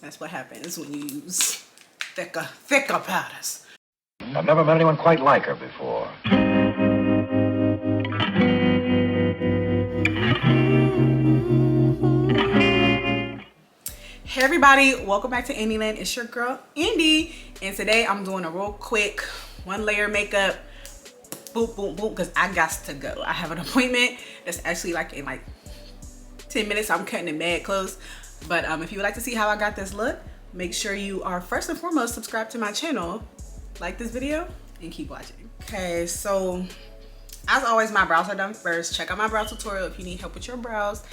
That's what happens when you use thicker powders. I've never met anyone quite like her before. Hey everybody, welcome back to Andyland. It's your girl Andy, and today I'm doing a real quick one layer makeup, boop boop boop, because I got to go. I have an appointment that's actually like in like 10 minutes. I'm cutting it mad close, but if you would like to see how I got this look, make sure you are first and foremost subscribed to my channel, like this video, and keep watching. Okay, so as always, my brows are done first. Check out my brow tutorial if you need help with your brows.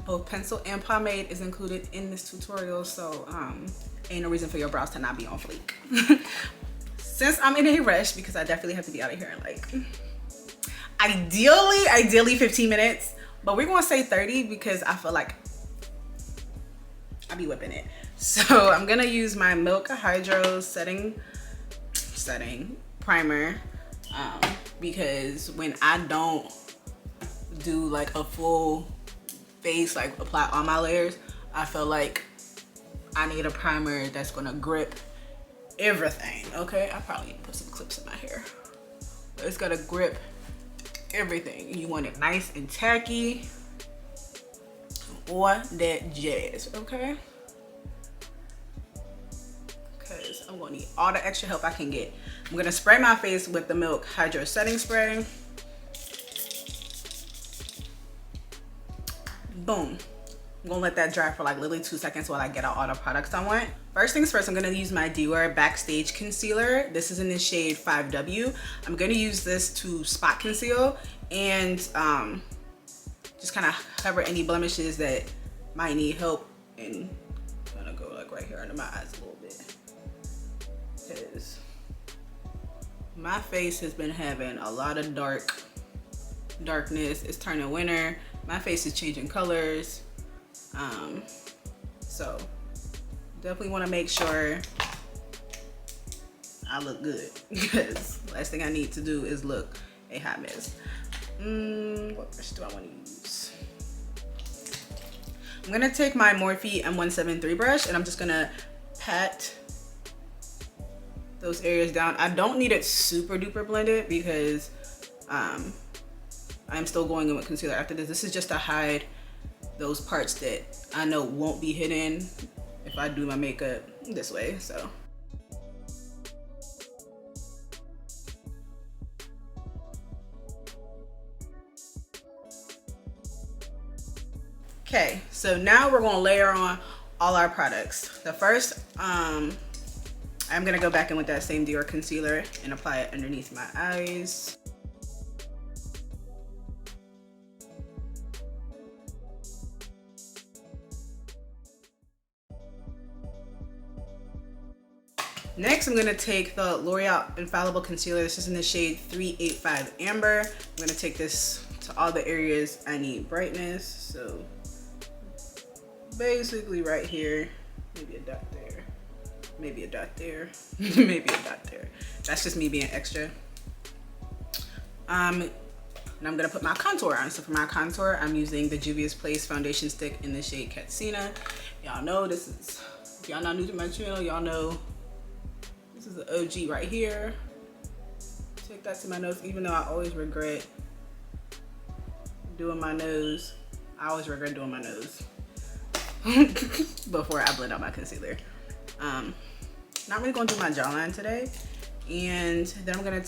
Both pencil and pomade is included in this tutorial, so ain't no reason for your brows to not be on fleek. Since I'm in a rush, because I definitely have to be out of here in like ideally 15 minutes, but we're gonna say 30 because I feel like I'll be whipping it. So I'm gonna use my Milk Hydro setting primer, because when I don't do like a full face, like apply all my layers, I feel like I need a primer that's gonna grip everything. Okay, I probably need to put some clips in my hair, but it's gotta grip everything. You want it nice and tacky or that jazz, okay? Because I'm gonna need all the extra help I can get. I'm gonna spray my face with the Milk Hydro Setting Spray. Boom. I'm gonna let that dry for like literally 2 seconds while I get out all the products I want. First things first, I'm gonna use my Dior Backstage concealer. This is in the shade 5W. I'm gonna use this to spot conceal and just kind of cover any blemishes that might need help, and kind of go like right here under my eyes a little bit, because my face has been having a lot of darkness. It's turning winter. My face is changing colors. So definitely want to make sure I look good, because last thing I need to do is look a hot mess. What brush do I want to use? I'm gonna take my Morphe M173 brush and I'm just gonna pat those areas down. I don't need it super duper blended because I'm still going in with concealer after this. This is just to hide those parts that I know won't be hidden if I do my makeup this way, so. Okay, so now we're gonna layer on all our products. The first, I'm gonna go back in with that same Dior concealer and apply it underneath my eyes. Next, I'm gonna take the Loreal Infallible concealer. This is in the shade 385 Amber. I'm gonna take this to all the areas I need brightness. So basically right here, maybe a dot there, maybe a dot there, maybe a dot there. That's just me being extra. And I'm gonna put my contour on. So for my contour, I'm using the Juvia's Place foundation stick in the shade Katsina. Y'all know this is, if y'all not new to my channel, y'all know this is the OG right here. Take that to my nose, even though I always regret doing my nose. I always regret doing my nose before I blend out my concealer. Not really gonna do my jawline today. And then I'm gonna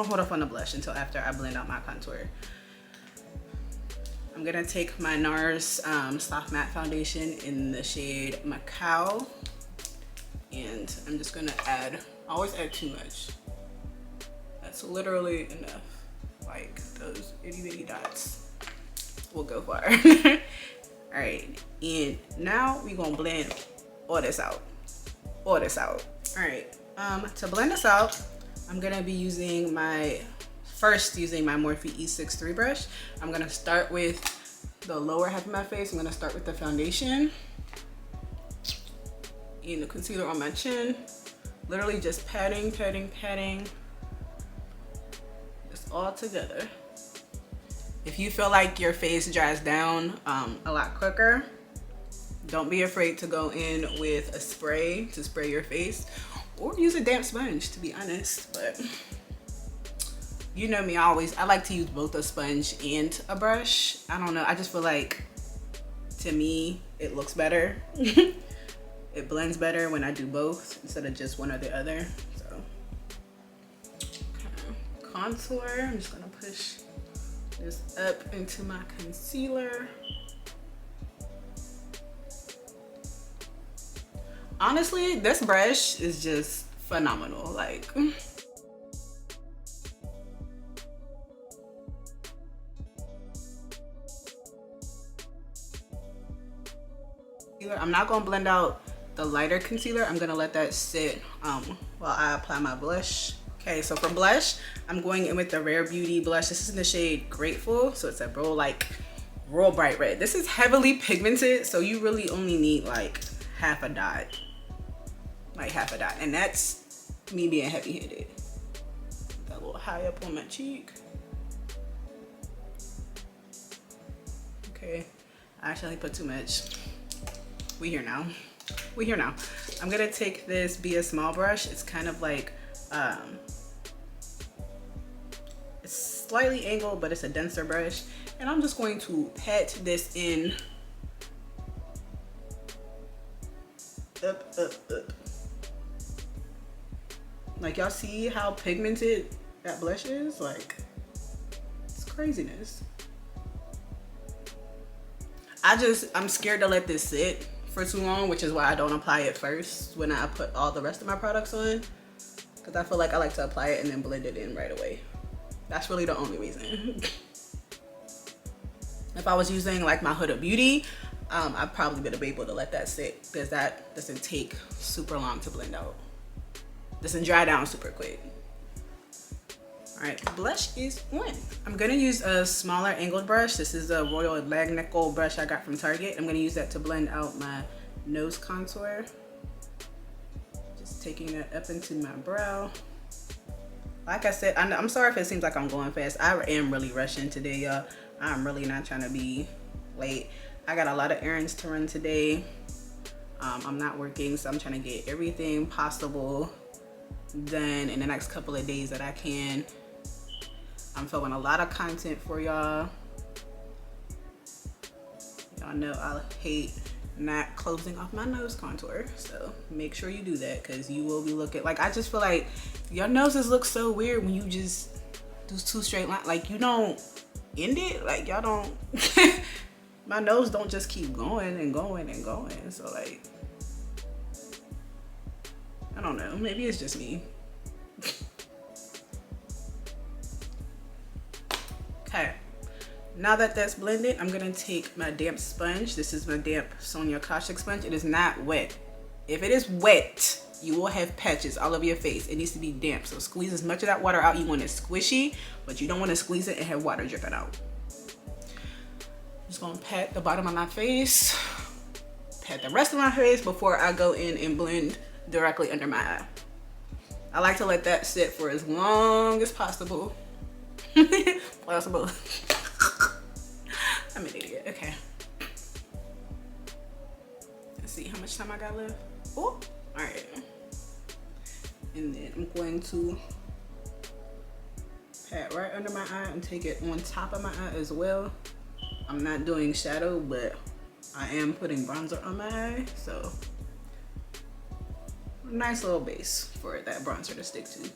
hold off on the blush until after I blend out my contour. I'm gonna take my NARS Soft Matte Foundation in the shade Macao, and I'm just gonna add, I always add too much. That's literally enough. Like those itty bitty dots will go far. All right, and now we're gonna blend all this out. All right, to blend this out, I'm gonna be using my Morphe E63 brush. I'm gonna start with the lower half of my face. I'm gonna start with the foundation and the concealer on my chin. Literally just patting this all together. If you feel like your face dries down a lot quicker, Don't be afraid to go in with a spray to spray your face, or use a damp sponge, to be honest. But you know me, I like to use both a sponge and a brush. I don't know, I just feel like, to me, it looks better. It blends better when I do both instead of just one or the other. So, okay. Contour, I'm just gonna push this up into my concealer. Honestly, this brush is just phenomenal. Like, I'm not gonna blend out the lighter concealer. I'm gonna let that sit while I apply my blush. Okay, so for blush, I'm going in with the Rare Beauty blush. This is in the shade Grateful, so it's a real bright red. This is heavily pigmented, so you really only need like half a dot, and that's me being heavy-handed. Got a little high up on my cheek. Okay, I actually put too much. We here now. I'm gonna take this Be a Small brush. It's kind of like it's slightly angled, but it's a denser brush, and I'm just going to pat this in up. Like, y'all see how pigmented that blush is? Like, it's craziness. I'm scared to let this sit for too long, which is why I don't apply it first when I put all the rest of my products on, because I feel like I like to apply it and then blend it in right away. That's really the only reason. If I was using like my Huda Beauty, I probably would have been able to let that sit, because that doesn't take super long to blend out. Doesn't dry down super quick. All right, blush is on. I'm gonna use a smaller angled brush. This is a Royal Magnical brush I got from Target. I'm gonna use that to blend out my nose contour. Just taking that up into my brow. Like I said, I'm sorry if it seems like I'm going fast. I am really rushing today, y'all. I'm really not trying to be late. I got a lot of errands to run today. I'm not working, so I'm trying to get everything possible done in the next couple of days that I can. I'm filming a lot of content for y'all. Y'all know I hate not closing off my nose contour, so make sure you do that, because you will be looking like, I just feel like your noses look so weird when you just do two straight lines. Like, you don't end it, like y'all don't my nose don't just keep going and going and going. So like, I don't know, maybe it's just me. Okay, now that that's blended, I'm gonna take my damp sponge. This is my damp Sonia Kashuk sponge. It is not wet. If it is wet, you will have patches all over your face. It needs to be damp, so squeeze as much of that water out. You want it squishy, but you don't want to squeeze it and have water dripping out. I'm just gonna pat the bottom of my face, pat the rest of my face before I go in and blend directly under my eye. I like to let that sit for as long as possible. I'm an idiot. Okay. Let's see how much time I got left. Oh, all right. And then I'm going to pat right under my eye and take it on top of my eye as well. I'm not doing shadow, but I am putting bronzer on my eye, so nice little base for that bronzer to stick to.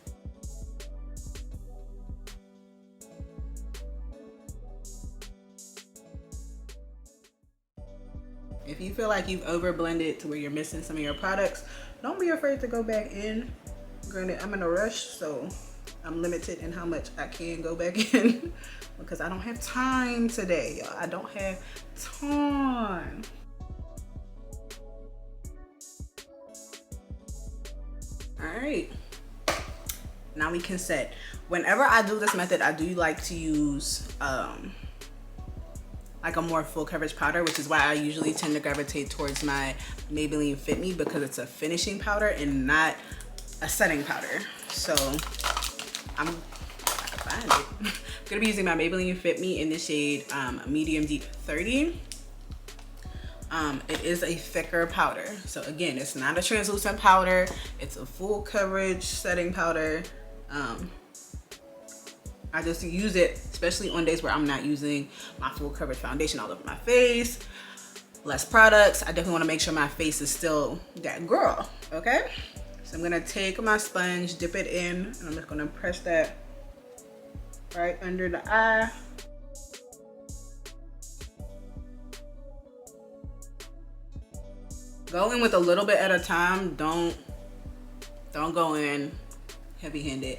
If you feel like you've over blended to where you're missing some of your products, don't be afraid to go back in. Granted, I'm in a rush, so I'm limited in how much I can go back in because I don't have time today, y'all. I don't have time. All right, now we can set. Whenever I do this method, I do like to use like a more full coverage powder, which is why I usually tend to gravitate towards my Maybeline Fit Me, because it's a finishing powder and not a setting powder. So I'm gonna be using my Maybeline Fit Me in the shade Medium Deep 30. It is a thicker powder. So again, it's not a translucent powder. It's a full coverage setting powder. I just use it, especially on days where I'm not using my full coverage foundation all over my face. Less products. I definitely want to make sure my face is still that girl, okay? So I'm gonna take my sponge, dip it in, and I'm just gonna press that right under the eye. Go in with a little bit at a time. Don't go in heavy-handed.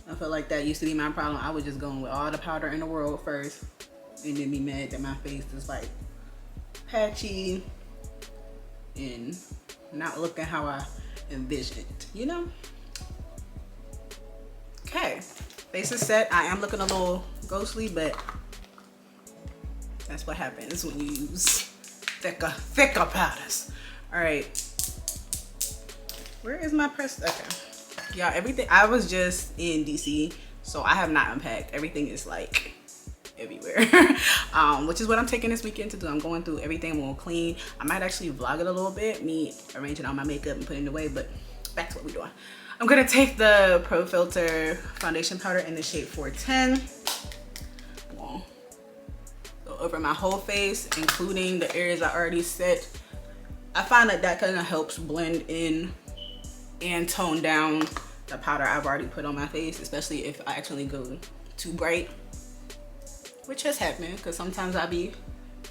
I feel like that used to be my problem. I would just go in with all the powder in the world first and then be mad that my face is like patchy and not looking how I envisioned, you know? Okay, face is set. I am looking a little ghostly, but that's what happens when you use thicker powders. All right, where is my press? Okay, y'all, everything, I was just in DC, so I have not unpacked. Everything is like everywhere. Which is what I'm taking this weekend to do. I'm going through everything more clean. I might actually vlog it a little bit, me arranging all my makeup and putting it away, but back to what we're doing. I'm gonna take the Profilt'r foundation powder in the shade 410. I'm gonna go over my whole face, including the areas I already set. I find that that kind of helps blend in and tone down the powder I've already put on my face, especially if I actually go too bright, which has happened because sometimes I be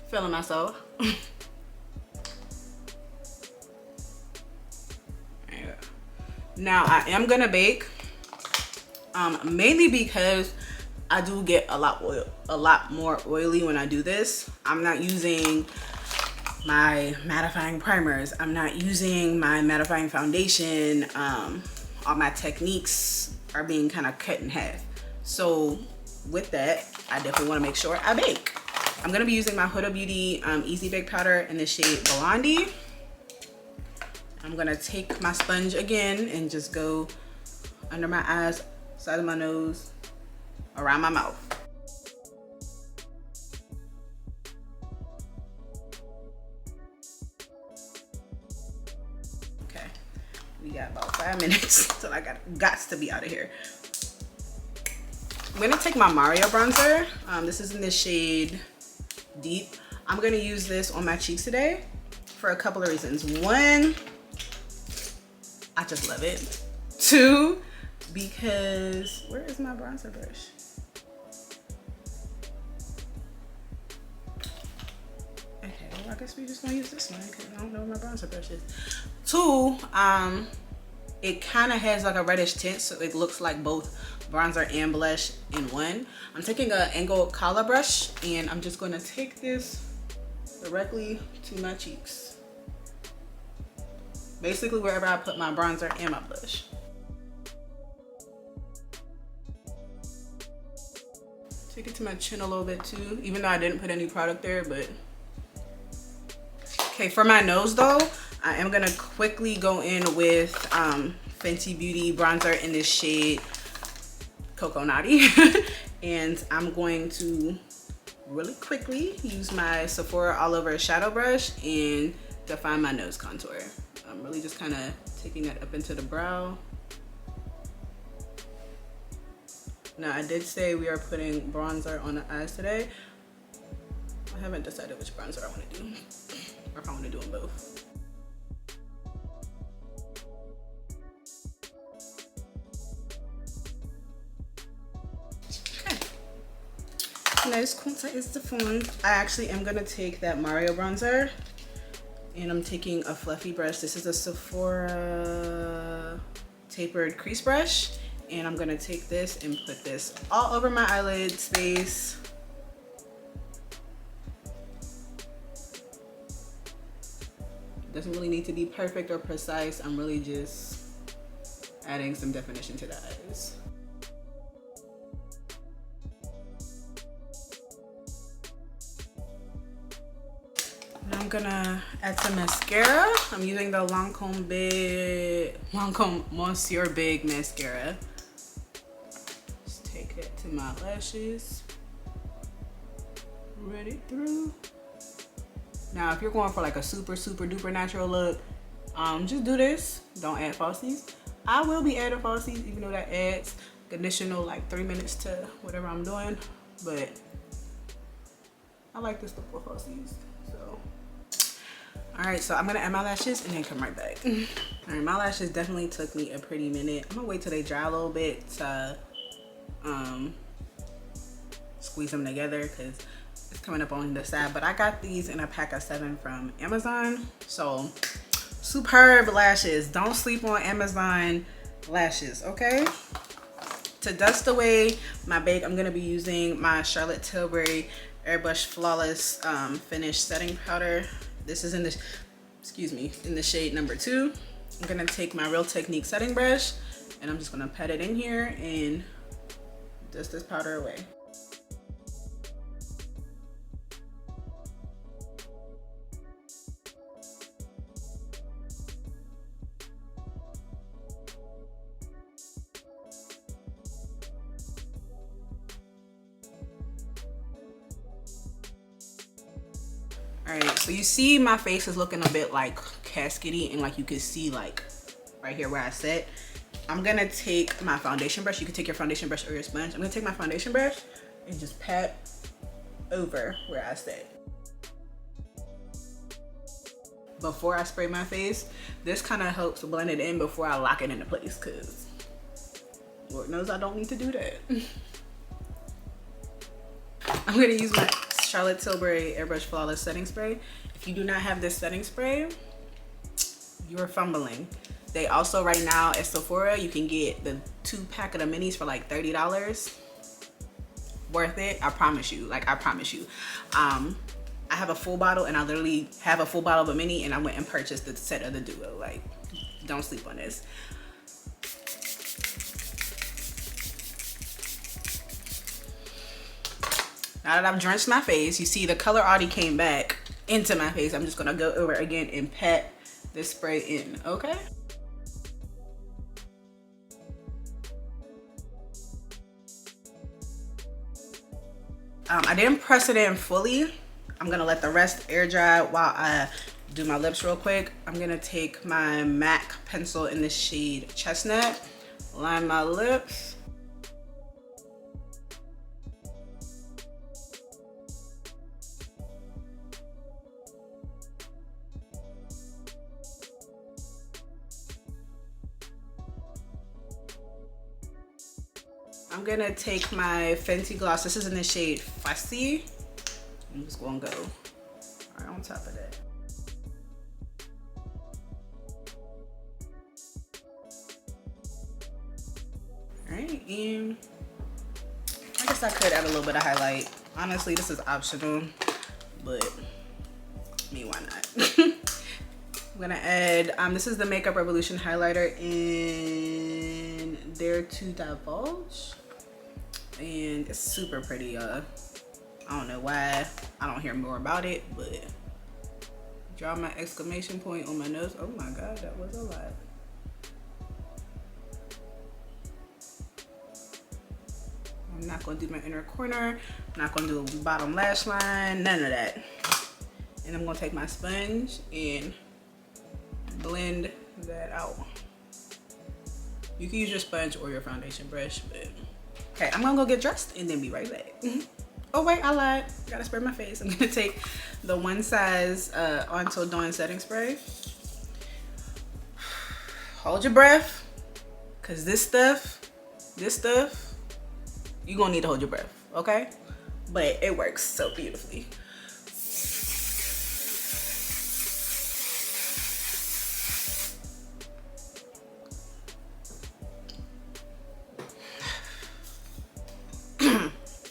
feeling myself. Now I am gonna bake, mainly because I do get a lot more oily when I do this. I'm not using my mattifying primers. I'm not using my mattifying foundation. All my techniques are being kind of cut in half. So with that, I definitely want to make sure I bake. I'm gonna be using my Huda Beauty Easy Bake powder in the shade Blondie. I'm gonna take my sponge again and just go under my eyes, side of my nose, around my mouth. Okay, we got about 5 minutes till I got to be out of here. I'm gonna take my Mario bronzer. This is in the shade Deep. I'm gonna use this on my cheeks today for a couple of reasons. One, I just love it. Two, because where is my bronzer brush? Okay, well, I guess we're just gonna use this one because I don't know where my bronzer brush is. Two, it kind of has like a reddish tint, so it looks like both bronzer and blush in one. I'm taking an angled collar brush and I'm just going to take this directly to my cheeks. Basically wherever I put my bronzer and my blush. Take it to my chin a little bit too, even though I didn't put any product there, but. Okay, for my nose though, I am gonna quickly go in with Fenty Beauty bronzer in this shade Cocoa Naughty. And I'm going to really quickly use my Sephora All Over Shadow Brush and define my nose contour. I'm really just kind of taking that up into the brow. Now I did say we are putting bronzer on the eyes today. I haven't decided which bronzer I want to do, or if I want to do them both. Okay. Nose contour is defined. I actually am gonna take that Mario bronzer. And I'm taking a fluffy brush. This is a Sephora tapered crease brush. And I'm gonna take this and put this all over my eyelid space. Doesn't really need to be perfect or precise. I'm really just adding some definition to the eyes. I'm gonna add some mascara. I'm using the Lancome Monsieur Big mascara. Just take it to my lashes. Red it through. Now, if you're going for like a super duper natural look, just do this. Don't add falsies. I will be adding falsies, even though that adds additional like 3 minutes to whatever I'm doing. But I like this look with falsies. So, all right, so I'm gonna add my lashes and then come right back. All right, my lashes definitely took me a pretty minute. I'm gonna wait till they dry a little bit to squeeze them together because it's coming up on the side. But I got these in a pack of 7 from Amazon. So superb lashes. Don't sleep on Amazon lashes, okay? To dust away my bake, I'm gonna be using my Charlotte Tilbury Airbrush Flawless finish setting powder. This is in the, excuse me, in the shade number 2. I'm gonna take my Real Technique setting brush and I'm just gonna pat it in here and dust this powder away. All right, so you see my face is looking a bit like cascady and like you can see like right here where I set. I'm gonna take my foundation brush. You can take your foundation brush or your sponge. I'm gonna take my foundation brush and just pat over where I set. Before I spray my face, this kind of helps blend it in before I lock it into place because Lord knows I don't need to do that. I'm gonna use my Charlotte Tilbury Airbrush Flawless setting spray. If you do not have this setting spray, you're fumbling. They also right now at Sephora, you can get the 2-pack of the minis for like $30. Worth it, I promise you. Like, I promise you. I have a full bottle and I literally have a full bottle of a mini and I went and purchased the set of the duo. Like, don't sleep on this. Now that I've drenched my face, you see the color already came back into my face. I'm just gonna go over again and pat this spray in, okay? I didn't press it in fully. I'm gonna let the rest air dry while I do my lips real quick. I'm gonna take my MAC pencil in the shade Chestnut, line my lips. I'm gonna take my Fenty gloss. This is in the shade Fussy. I'm just gonna go right on top of that. All right, and I guess I could add a little bit of highlight. Honestly, this is optional, but I mean, why not? I'm gonna add, this is the Makeup Revolution highlighter in Dare to Divulge. And it's super pretty. I don't know why I don't hear more about it, but draw my exclamation point on my nose. Oh my god, that was a lot. I'm not gonna do my inner corner. I'm not gonna do a bottom lash line, none of that. And I'm gonna take my sponge and blend that out. You can use your sponge or your foundation brush, but okay, I'm gonna go get dressed and then be right back. Oh wait, I lied. Gotta spray my face. I'm gonna take the One Size Until Dawn setting spray. Hold your breath, cause this stuff, you're gonna need to hold your breath, okay? But it works so beautifully.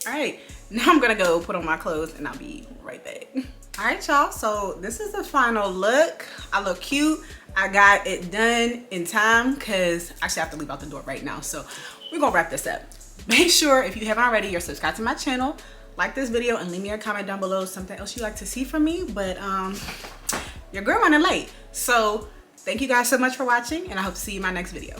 All right, now I'm gonna go put on my clothes and I'll be right back. All right, y'all, so this is the final look. I look cute. I got it done in time because I actually have to leave out the door right now. So we're gonna wrap this up. Make sure if you haven't already, you're subscribed to my channel, like this video, and leave me a comment down below something else you'd like to see from me. But your girl running late. So thank you guys so much for watching and I hope to see you in my next video.